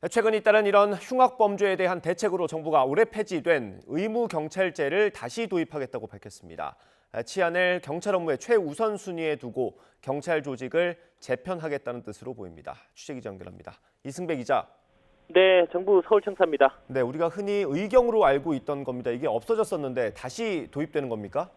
최근 잇따른 이런 흉악범죄에 대한 대책으로 정부가 올해 폐지된 의무경찰제를 다시 도입하겠다고 밝혔습니다. 치안을 경찰 업무의 최우선 순위에 두고 경찰 조직을 재편하겠다는 뜻으로 보입니다. 취재기자 연결합니다. 이승배 기자. 네, 정부 서울청사입니다. 네, 우리가 흔히 의경으로 알고 있던 겁니다. 이게 없어졌었는데 다시 도입되는 겁니까?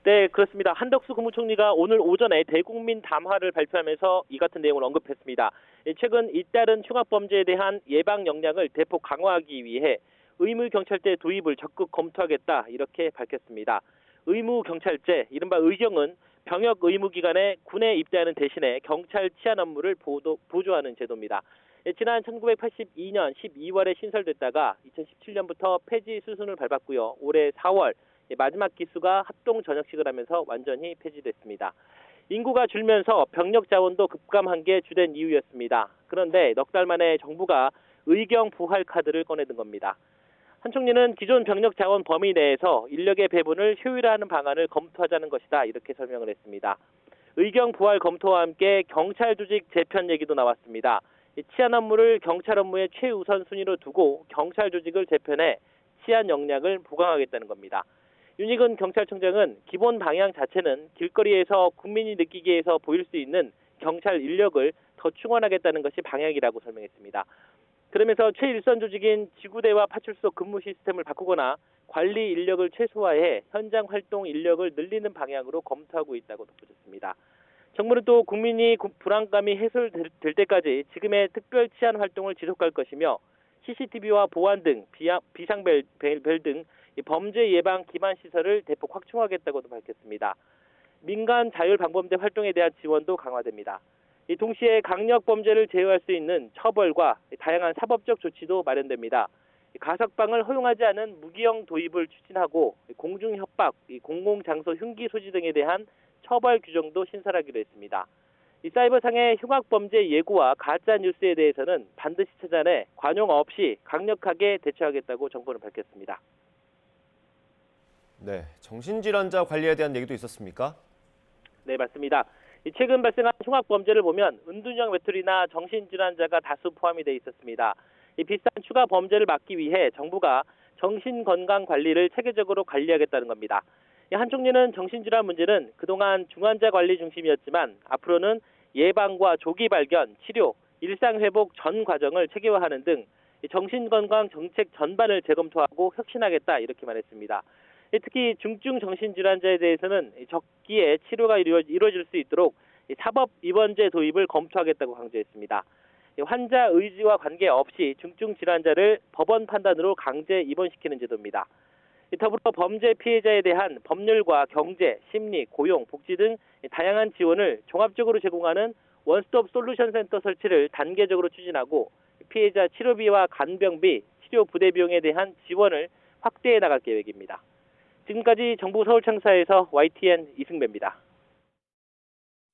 네, 그렇습니다. 한덕수 국무총리가 오늘 오전에 대국민 담화를 발표하면서 이 같은 내용을 언급했습니다. 최근 잇따른 흉악범죄에 대한 예방 역량을 대폭 강화하기 위해 의무경찰제 도입을 적극 검토하겠다 이렇게 밝혔습니다. 의무경찰제, 이른바 의경은 병역 의무기간에 군에 입대하는 대신에 경찰 치안 업무를 보조하는 제도입니다. 지난 1982년 12월에 신설됐다가 2017년부터 폐지 수순을 밟았고요. 올해 4월 마지막 기수가 합동 전역식을 하면서 완전히 폐지됐습니다. 인구가 줄면서 병력 자원도 급감한 게 주된 이유였습니다. 그런데 넉 달 만에 정부가 의경 부활 카드를 꺼내든 겁니다. 한 총리는 기존 병력 자원 범위 내에서 인력의 배분을 효율화하는 방안을 검토하자는 것이다 이렇게 설명을 했습니다. 의경 부활 검토와 함께 경찰 조직 재편 얘기도 나왔습니다. 치안 업무를 경찰 업무의 최우선 순위로 두고 경찰 조직을 재편해 치안 역량을 보강하겠다는 겁니다. 윤익은 경찰청장은 기본 방향 자체는 길거리에서 국민이 느끼기에서 보일 수 있는 경찰 인력을 더 충원하겠다는 것이 방향이라고 설명했습니다. 그러면서 최일선 조직인 지구대와 파출소 근무 시스템을 바꾸거나 관리 인력을 최소화해 현장 활동 인력을 늘리는 방향으로 검토하고 있다고 덧붙였습니다. 정부는 또 국민이 불안감이 해소될 때까지 지금의 특별 치안 활동을 지속할 것이며 CCTV와 보안 등 비상벨 등 범죄 예방 기반 시설을 대폭 확충하겠다고도 밝혔습니다. 민간 자율방범대 활동에 대한 지원도 강화됩니다. 동시에 강력 범죄를 제어할 수 있는 처벌과 다양한 사법적 조치도 마련됩니다. 가석방을 허용하지 않은 무기형 도입을 추진하고 공중협박, 공공장소 흉기 소지 등에 대한 처벌 규정도 신설하기로 했습니다. 사이버상의 흉악범죄 예고와 가짜뉴스에 대해서는 반드시 찾아내 관용 없이 강력하게 대처하겠다고 정부는 밝혔습니다. 네, 정신질환자 관리에 대한 얘기도 있었습니까? 네, 맞습니다. 최근 발생한 흉악범죄를 보면 은둔형 외톨이나 정신질환자가 다수 포함이 돼 있었습니다. 비슷한 추가 범죄를 막기 위해 정부가 정신건강관리를 체계적으로 관리하겠다는 겁니다. 한 총리는 정신질환 문제는 그동안 중환자 관리 중심이었지만 앞으로는 예방과 조기 발견, 치료, 일상회복 전 과정을 체계화하는 등 정신건강 정책 전반을 재검토하고 혁신하겠다 이렇게 말했습니다. 특히 중증 정신질환자에 대해서는 적기에 치료가 이루어질 수 있도록 사법 입원제 도입을 검토하겠다고 강조했습니다. 환자 의지와 관계없이 중증 질환자를 법원 판단으로 강제 입원시키는 제도입니다. 더불어 범죄 피해자에 대한 법률과 경제, 심리, 고용, 복지 등 다양한 지원을 종합적으로 제공하는 원스톱 솔루션 센터 설치를 단계적으로 추진하고 피해자 치료비와 간병비, 치료 부대 비용에 대한 지원을 확대해 나갈 계획입니다. 지금까지 정부 서울청사에서 YTN 이승배입니다.